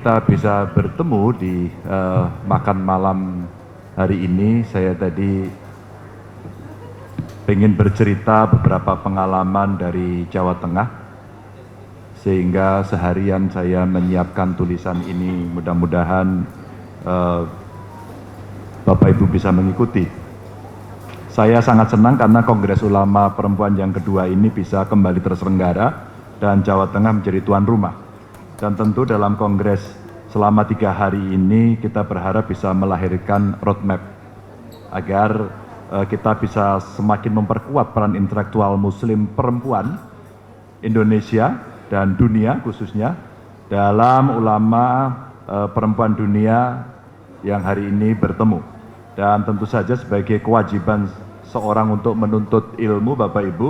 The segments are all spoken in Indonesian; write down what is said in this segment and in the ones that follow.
Kita bisa bertemu di makan malam hari ini. Saya tadi ingin bercerita beberapa pengalaman dari Jawa Tengah, sehingga seharian saya menyiapkan tulisan ini. Mudah-mudahan Bapak Ibu bisa mengikuti. Saya sangat senang karena Kongres Ulama Perempuan yang kedua ini bisa kembali terselenggara dan Jawa Tengah menjadi tuan rumah. Dan tentu dalam kongres selama 3 hari ini kita berharap bisa melahirkan roadmap agar kita bisa semakin memperkuat peran intelektual muslim perempuan Indonesia dan dunia khususnya dalam ulama perempuan dunia yang hari ini bertemu. Dan tentu saja sebagai kewajiban seorang untuk menuntut ilmu, Bapak Ibu,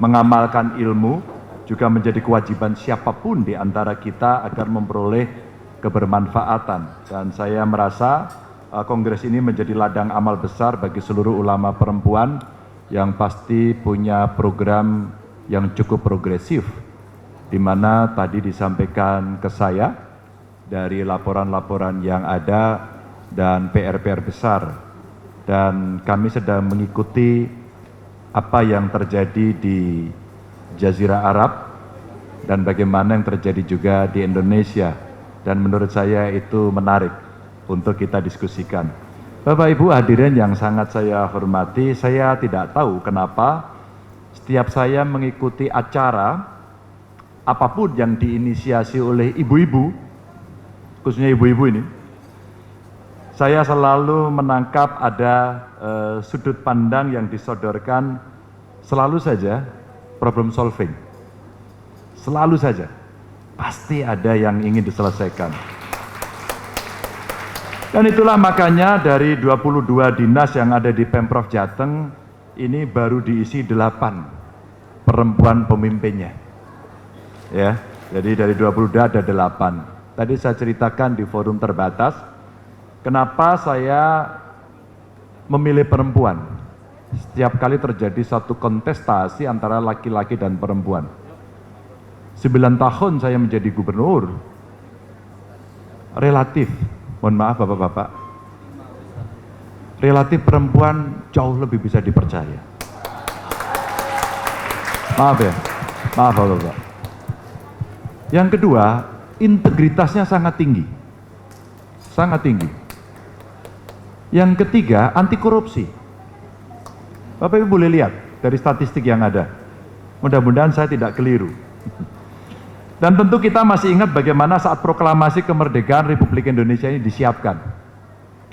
mengamalkan ilmu juga menjadi kewajiban siapapun di antara kita agar memperoleh kebermanfaatan. Dan saya merasa kongres ini menjadi ladang amal besar bagi seluruh ulama perempuan yang pasti punya program yang cukup progresif, di mana tadi disampaikan ke saya dari laporan-laporan yang ada dan PR-PR besar. Dan kami sedang mengikuti apa yang terjadi di Jazirah Arab dan bagaimana yang terjadi juga di Indonesia, dan menurut saya itu menarik untuk kita diskusikan. Bapak Ibu hadirin yang sangat saya hormati, saya tidak tahu kenapa setiap saya mengikuti acara apapun yang diinisiasi oleh ibu-ibu, khususnya ibu-ibu ini, saya selalu menangkap ada sudut pandang yang disodorkan selalu saja problem solving. Selalu saja. Pasti ada yang ingin diselesaikan. Dan itulah makanya dari 22 dinas yang ada di Pemprov Jateng, ini baru diisi 8 perempuan pemimpinnya. Ya, jadi dari 22 ada 8. Tadi saya ceritakan di forum terbatas, kenapa saya memilih perempuan. Setiap kali terjadi satu kontestasi antara laki-laki dan perempuan. 9 tahun saya menjadi gubernur, relatif, mohon maaf Bapak-Bapak, relatif perempuan jauh lebih bisa dipercaya. Maaf ya, maaf Bapak-Bapak. Yang kedua, integritasnya sangat tinggi. Sangat tinggi. Yang ketiga, anti korupsi. Bapak Ibu boleh lihat dari statistik yang ada. Mudah-mudahan saya tidak keliru. Dan tentu kita masih ingat bagaimana saat proklamasi kemerdekaan Republik Indonesia ini disiapkan.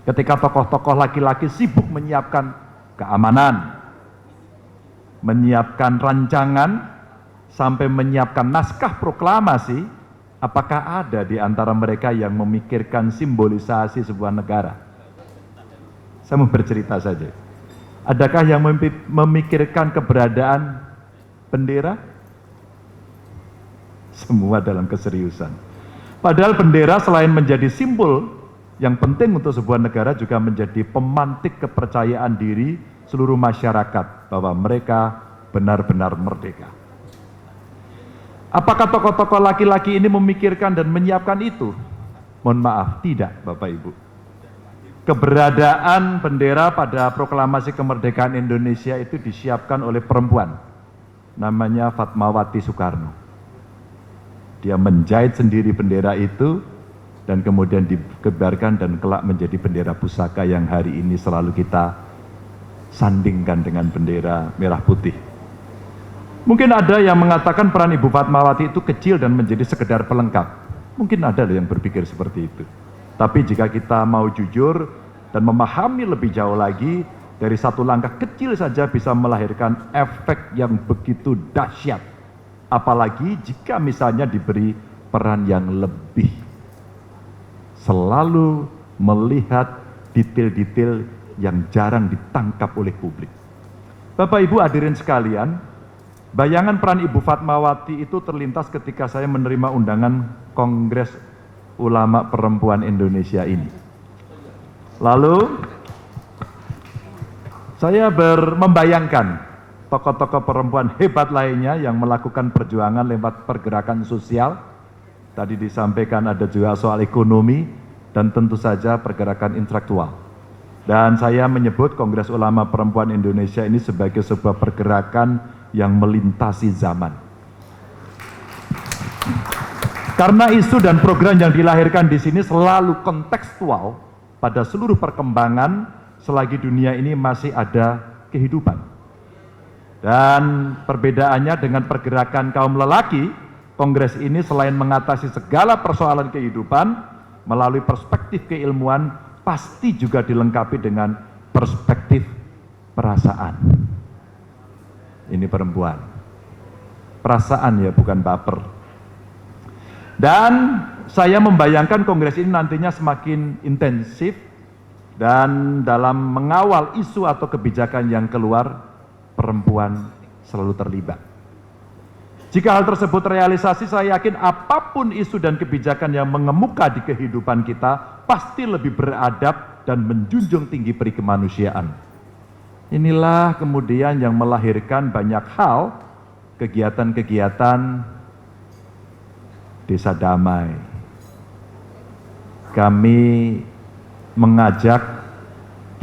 Ketika tokoh-tokoh laki-laki sibuk menyiapkan keamanan, menyiapkan rancangan, sampai menyiapkan naskah proklamasi, apakah ada di antara mereka yang memikirkan simbolisasi sebuah negara? Saya mau bercerita saja. Adakah yang memikirkan keberadaan bendera? Semua dalam keseriusan. Padahal bendera selain menjadi simbol yang penting untuk sebuah negara, juga menjadi pemantik kepercayaan diri seluruh masyarakat bahwa mereka benar-benar merdeka. Apakah tokoh-tokoh laki-laki ini memikirkan dan menyiapkan itu? Mohon maaf, tidak Bapak Ibu. Keberadaan bendera pada proklamasi kemerdekaan Indonesia itu disiapkan oleh perempuan, namanya Fatmawati Soekarno. Dia menjahit sendiri bendera itu dan kemudian dikibarkan dan kelak menjadi bendera pusaka yang hari ini selalu kita sandingkan dengan bendera merah putih. Mungkin ada yang mengatakan peran Ibu Fatmawati itu kecil dan menjadi sekedar pelengkap. Mungkin ada yang berpikir seperti itu. Tapi jika kita mau jujur dan memahami lebih jauh lagi, dari satu langkah kecil saja bisa melahirkan efek yang begitu dahsyat. Apalagi jika misalnya diberi peran yang lebih. Selalu melihat detail-detail yang jarang ditangkap oleh publik. Bapak Ibu hadirin sekalian, bayangan peran Ibu Fatmawati itu terlintas ketika saya menerima undangan Kongres Ulama Perempuan Indonesia ini. Lalu saya membayangkan tokoh-tokoh perempuan hebat lainnya yang melakukan perjuangan lewat pergerakan sosial Tadi disampaikan ada juga soal ekonomi dan tentu saja pergerakan intelektual. Dan saya menyebut Kongres Ulama Perempuan Indonesia ini sebagai sebuah pergerakan yang melintasi zaman. Karena isu dan program yang dilahirkan di sini selalu kontekstual pada seluruh perkembangan selagi dunia ini masih ada kehidupan. Dan perbedaannya dengan pergerakan kaum lelaki, Kongres ini selain mengatasi segala persoalan kehidupan melalui perspektif keilmuan, pasti juga dilengkapi dengan perspektif perasaan. Ini perempuan. Perasaan ya, bukan baper. Dan saya membayangkan kongres ini nantinya semakin intensif dan dalam mengawal isu atau kebijakan yang keluar, perempuan selalu terlibat. Jika hal tersebut realisasi, saya yakin apapun isu dan kebijakan yang mengemuka di kehidupan kita pasti lebih beradab dan menjunjung tinggi peri kemanusiaan. Inilah kemudian yang melahirkan banyak hal, kegiatan-kegiatan Desa Damai. Kami mengajak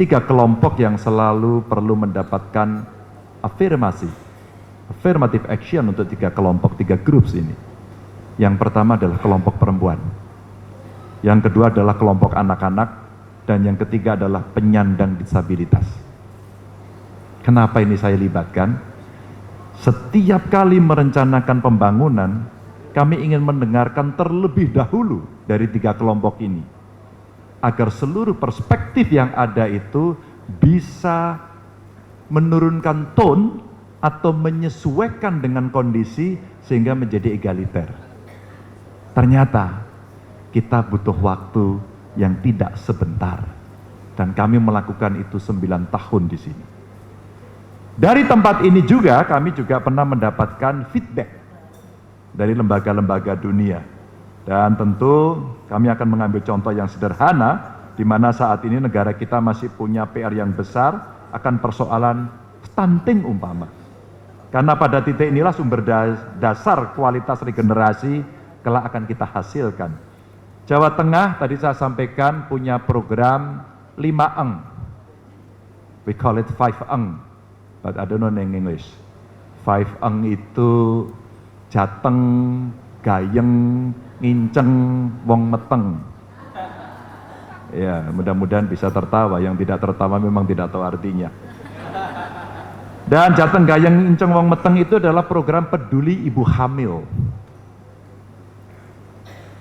3 kelompok yang selalu perlu mendapatkan affirmative action untuk 3 kelompok, 3 groups ini. Yang pertama adalah kelompok perempuan, yang kedua adalah kelompok anak-anak, dan yang ketiga adalah penyandang disabilitas. Kenapa ini saya libatkan? Setiap kali merencanakan pembangunan, kami ingin mendengarkan terlebih dahulu dari 3 kelompok ini, agar seluruh perspektif yang ada itu bisa menurunkan tone atau menyesuaikan dengan kondisi sehingga menjadi egaliter. Ternyata kita butuh waktu yang tidak sebentar, dan kami melakukan itu 9 tahun di sini. Dari tempat ini juga kami juga pernah mendapatkan feedback dari lembaga-lembaga dunia, dan tentu kami akan mengambil contoh yang sederhana di mana saat ini negara kita masih punya PR yang besar akan persoalan stunting umpama. Karena pada titik inilah sumber dasar kualitas regenerasi kelak akan kita hasilkan. Jawa Tengah tadi saya sampaikan punya program 5 eng. We call it 5 eng, but I don't know in English. 5 eng itu jateng, gayeng, nginceng, wong meteng. Ya, mudah-mudahan bisa tertawa. Yang tidak tertawa memang tidak tahu artinya. Dan jateng gayeng inceng wong meteng itu adalah program peduli ibu hamil.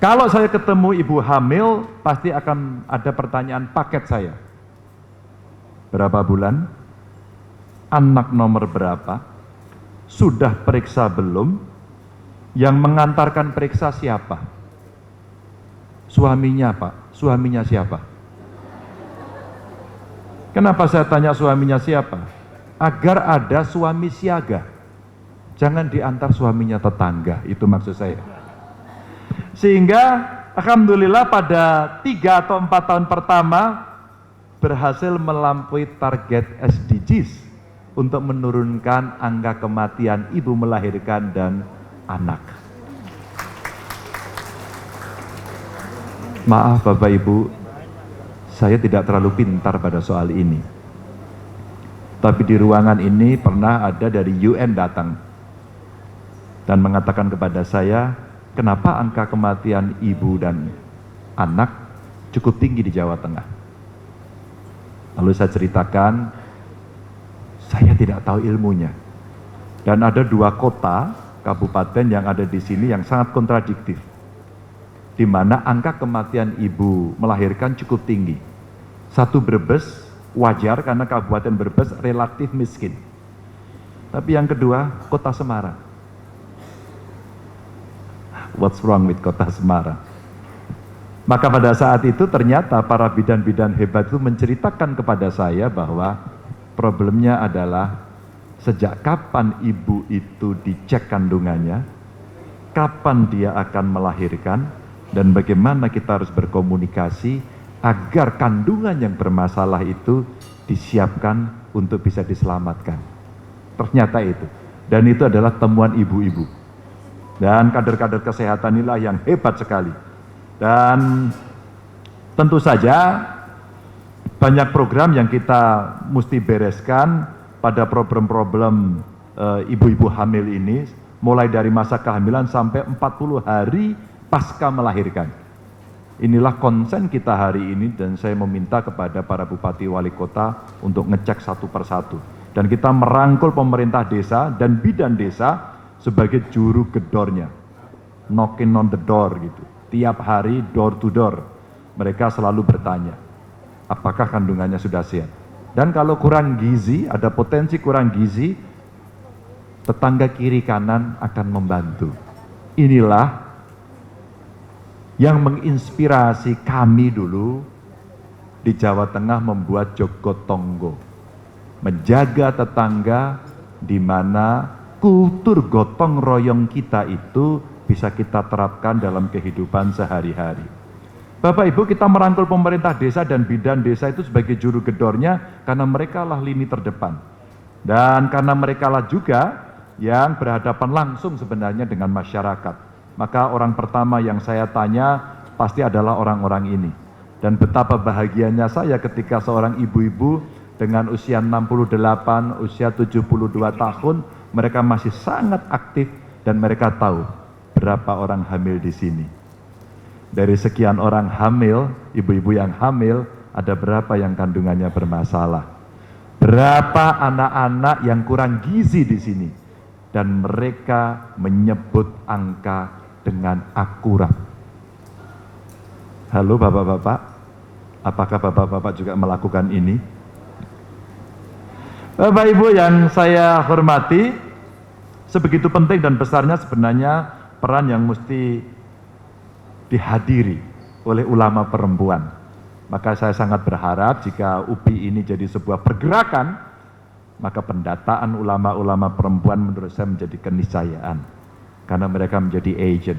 Kalau saya ketemu ibu hamil, pasti akan ada pertanyaan paket saya. Berapa bulan? Anak nomor berapa? Sudah periksa belum? Yang mengantarkan periksa siapa? Suaminya, Pak. Suaminya siapa? Kenapa saya tanya suaminya siapa? Agar ada suami siaga, jangan diantar suaminya tetangga, itu maksud saya. Sehingga alhamdulillah pada 3 atau 4 tahun pertama berhasil melampaui target SDGs untuk menurunkan angka kematian ibu melahirkan dan anak. Maaf Bapak Ibu, saya tidak terlalu pintar pada soal ini. Tapi di ruangan ini pernah ada dari UN datang dan mengatakan kepada saya, kenapa angka kematian ibu dan anak cukup tinggi di Jawa Tengah. Lalu saya ceritakan, saya tidak tahu ilmunya. Dan ada 2 kota, kabupaten yang ada di sini yang sangat kontradiktif, di mana angka kematian ibu melahirkan cukup tinggi. 1 Brebes, wajar karena Kabupaten Brebes relatif miskin. Tapi yang kedua, Kota Semarang. What's wrong with Kota Semarang? Maka pada saat itu ternyata para bidan-bidan hebat itu menceritakan kepada saya bahwa problemnya adalah sejak kapan ibu itu dicek kandungannya, kapan dia akan melahirkan, dan bagaimana kita harus berkomunikasi agar kandungan yang bermasalah itu disiapkan untuk bisa diselamatkan. Ternyata itu. Dan itu adalah temuan ibu-ibu. Dan kader-kader kesehatan inilah yang hebat sekali. Dan tentu saja banyak program yang kita mesti bereskan pada problem-problem ibu-ibu hamil ini, mulai dari masa kehamilan sampai 40 hari pasca melahirkan. Inilah konsen kita hari ini, dan saya meminta kepada para bupati wali kota untuk ngecek satu persatu. Dan kita merangkul pemerintah desa dan bidan desa sebagai juru gedornya, knocking on the door gitu. Tiap hari door to door mereka selalu bertanya, apakah kandungannya sudah sehat. Dan kalau kurang gizi, ada potensi kurang gizi, tetangga kiri kanan akan membantu. Inilah yang menginspirasi kami dulu di Jawa Tengah membuat Jogotongo, menjaga tetangga, di mana kultur gotong royong kita itu bisa kita terapkan dalam kehidupan sehari-hari. Bapak Ibu, kita merangkul pemerintah desa dan bidan desa itu sebagai juru gedornya karena mereka lah lini terdepan. Dan karena mereka lah juga yang berhadapan langsung sebenarnya dengan masyarakat. Maka orang pertama yang saya tanya pasti adalah orang-orang ini. Dan betapa bahagianya saya ketika seorang ibu-ibu dengan usia 68, usia 72 tahun, mereka masih sangat aktif dan mereka tahu berapa orang hamil di sini. Dari sekian orang hamil, ibu-ibu yang hamil, ada berapa yang kandungannya bermasalah? Berapa anak-anak yang kurang gizi di sini? Dan mereka menyebut angka dengan akurat. Halo Bapak-bapak, apakah Bapak-bapak juga melakukan ini? Bapak Ibu yang saya hormati, sebegitu penting dan besarnya sebenarnya peran yang mesti dihadiri oleh ulama perempuan. Maka saya sangat berharap jika UPI ini jadi sebuah pergerakan, maka pendataan ulama-ulama perempuan menurut saya menjadi keniscayaan. Karena mereka menjadi agent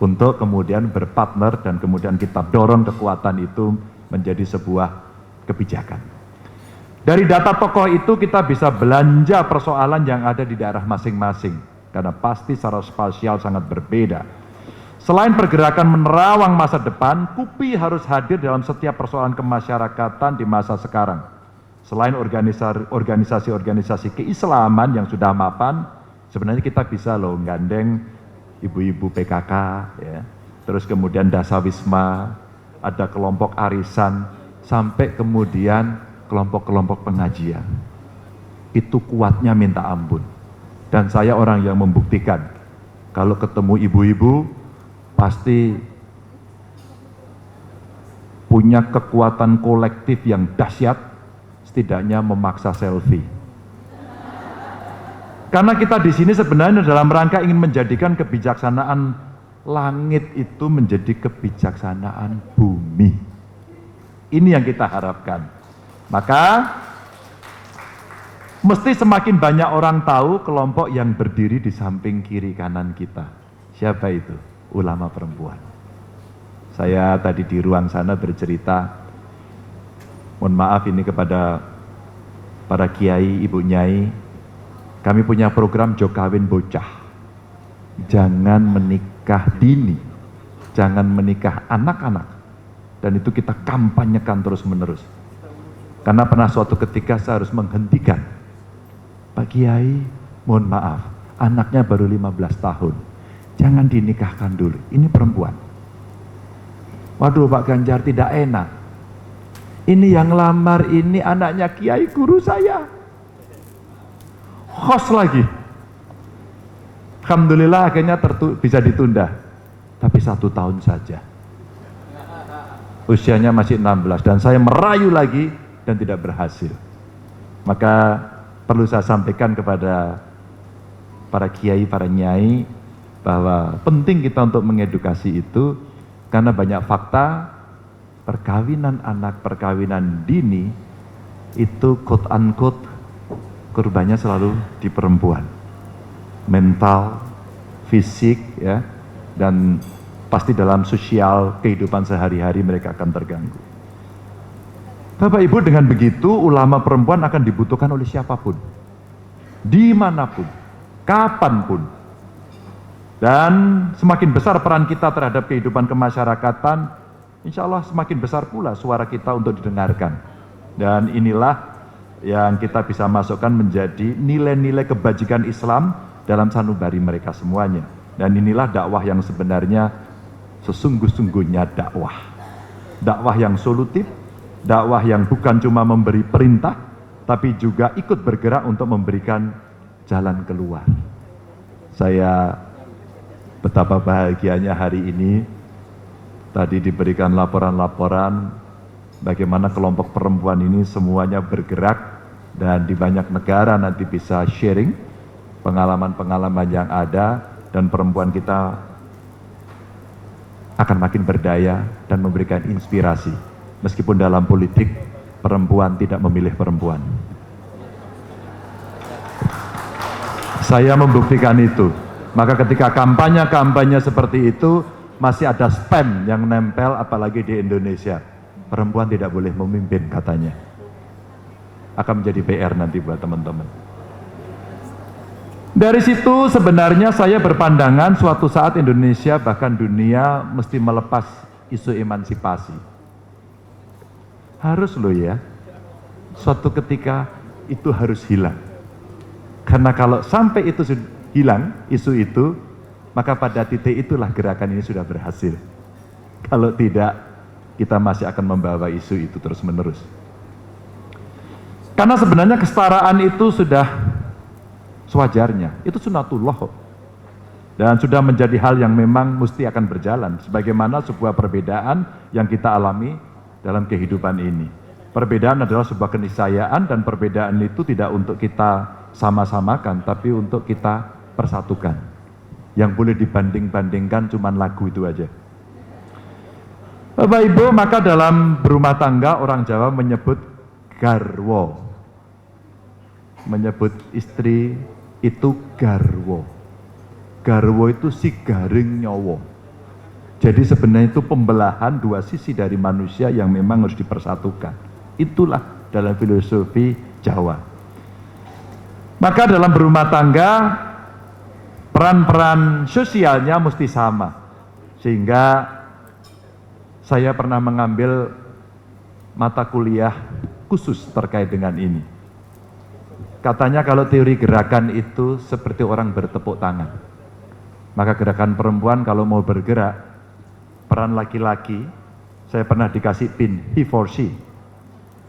untuk kemudian berpartner dan kemudian kita dorong kekuatan itu menjadi sebuah kebijakan. Dari data tokoh itu kita bisa belanja persoalan yang ada di daerah masing-masing, karena pasti secara spasial sangat berbeda. Selain pergerakan menerawang masa depan, KUPI harus hadir dalam setiap persoalan kemasyarakatan di masa sekarang. Selain organisasi-organisasi keislaman yang sudah mapan, sebenarnya kita bisa loh gandeng ibu-ibu PKK, ya. Terus kemudian Dasawisma, ada kelompok arisan, sampai kemudian kelompok-kelompok pengajian. Itu kuatnya minta ampun. Dan saya orang yang membuktikan, kalau ketemu ibu-ibu, pasti punya kekuatan kolektif yang dahsyat, setidaknya memaksa selfie. Karena kita di sini sebenarnya dalam rangka ingin menjadikan kebijaksanaan langit itu menjadi kebijaksanaan bumi. Ini yang kita harapkan. Maka mesti semakin banyak orang tahu kelompok yang berdiri di samping kiri kanan kita. Siapa itu? Ulama perempuan. Saya tadi di ruang sana bercerita, mohon maaf ini kepada para kiai, ibu nyai, kami punya program Jokawin Bocah. Jangan menikah dini, jangan menikah anak-anak. Dan itu kita kampanyekan terus-menerus. Karena pernah suatu ketika saya harus menghentikan. Pak Kiai, mohon maaf, anaknya baru 15 tahun. Jangan dinikahkan dulu, ini perempuan. Waduh Pak Ganjar, tidak enak. Ini yang lamar ini anaknya Kiai guru saya. Khos lagi. Alhamdulillah akhirnya bisa ditunda. Tapi 1 tahun saja. Usianya masih 16 dan saya merayu lagi dan tidak berhasil. Maka perlu saya sampaikan kepada para kiai, para nyai, bahwa penting kita untuk mengedukasi itu, karena banyak fakta perkawinan anak, perkawinan dini itu quote unquote korbannya selalu di perempuan, mental, fisik, ya, dan pasti dalam sosial kehidupan sehari-hari mereka akan terganggu. Bapak Ibu, dengan begitu ulama perempuan akan dibutuhkan oleh siapapun, dimanapun, kapanpun. Dan semakin besar peran kita terhadap kehidupan kemasyarakatan, insya Allah semakin besar pula suara kita untuk didengarkan. Dan inilah yang kita bisa masukkan menjadi nilai-nilai kebajikan Islam dalam sanubari mereka semuanya. Dan inilah dakwah yang sebenarnya sesungguh-sungguhnya dakwah. Dakwah yang solutif, dakwah yang bukan cuma memberi perintah, tapi juga ikut bergerak untuk memberikan jalan keluar. Saya betapa bahagianya hari ini, tadi diberikan laporan-laporan bagaimana kelompok perempuan ini semuanya bergerak dan di banyak negara nanti bisa sharing pengalaman-pengalaman yang ada dan perempuan kita akan makin berdaya dan memberikan inspirasi. Meskipun dalam politik perempuan tidak memilih perempuan. Saya membuktikan itu. Maka ketika kampanye-kampanye seperti itu masih ada spam yang nempel apalagi di Indonesia. Perempuan tidak boleh memimpin katanya. Akan menjadi PR nanti buat teman-teman. Dari situ sebenarnya saya berpandangan suatu saat Indonesia bahkan dunia mesti melepas isu emansipasi. Harus loh ya. Suatu ketika itu harus hilang. Karena kalau sampai itu hilang isu itu, maka pada titik itulah gerakan ini sudah berhasil. Kalau tidak, kita masih akan membawa isu itu terus-menerus. Karena sebenarnya kesetaraan itu sudah sewajarnya, itu sunatullah kok. Dan sudah menjadi hal yang memang mesti akan berjalan, sebagaimana sebuah perbedaan yang kita alami dalam kehidupan ini. Perbedaan adalah sebuah keniscayaan dan perbedaan itu tidak untuk kita sama-samakan, tapi untuk kita persatukan. Yang boleh dibanding-bandingkan cuma lagu itu aja. Bapak Ibu, maka dalam berumah tangga orang Jawa menyebut garwo. Menyebut istri itu garwo. Garwo itu si garing nyowo. Jadi sebenarnya itu pembelahan dua sisi dari manusia yang memang harus dipersatukan. Itulah dalam filosofi Jawa. Maka dalam berumah tangga peran-peran sosialnya mesti sama. Sehingga saya pernah mengambil mata kuliah khusus terkait dengan ini. Katanya kalau teori gerakan itu seperti orang bertepuk tangan. Maka gerakan perempuan kalau mau bergerak, peran laki-laki, saya pernah dikasih pin, he for she.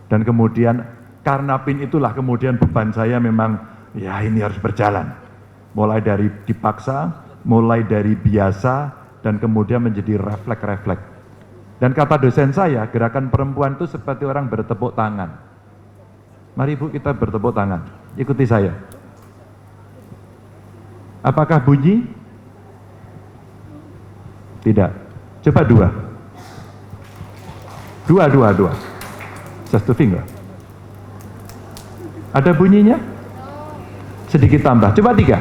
Dan kemudian karena pin itulah kemudian beban saya memang, ya ini harus berjalan. Mulai dari dipaksa, mulai dari biasa, dan kemudian menjadi refleks-refleks. Dan kata dosen saya, gerakan perempuan itu seperti orang bertepuk tangan. Mari Bu kita bertepuk tangan, ikuti saya. Apakah bunyi? Tidak. Coba dua. Dua. Just to finger. Ada bunyinya? Sedikit tambah. Coba tiga.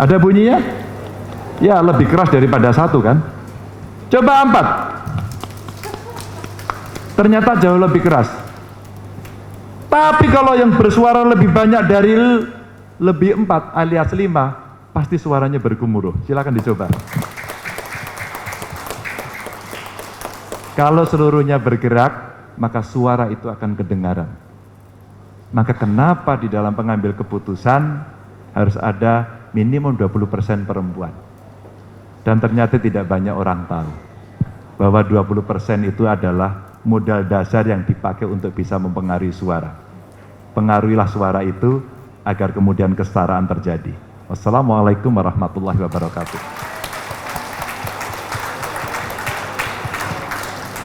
Ada bunyinya? Ya lebih keras daripada satu kan? Coba 4. Ternyata jauh lebih keras. Tapi kalau yang bersuara lebih banyak dari lebih 4 alias 5, pasti suaranya bergemuruh. Silakan dicoba. Kalau seluruhnya bergerak, maka suara itu akan kedengaran. Maka kenapa di dalam pengambil keputusan harus ada minimum 20% perempuan? Dan ternyata tidak banyak orang tahu bahwa 20% itu adalah modal dasar yang dipakai untuk bisa mempengaruhi suara. Pengaruhilah suara itu agar kemudian kesetaraan terjadi. Wassalamualaikum warahmatullahi wabarakatuh.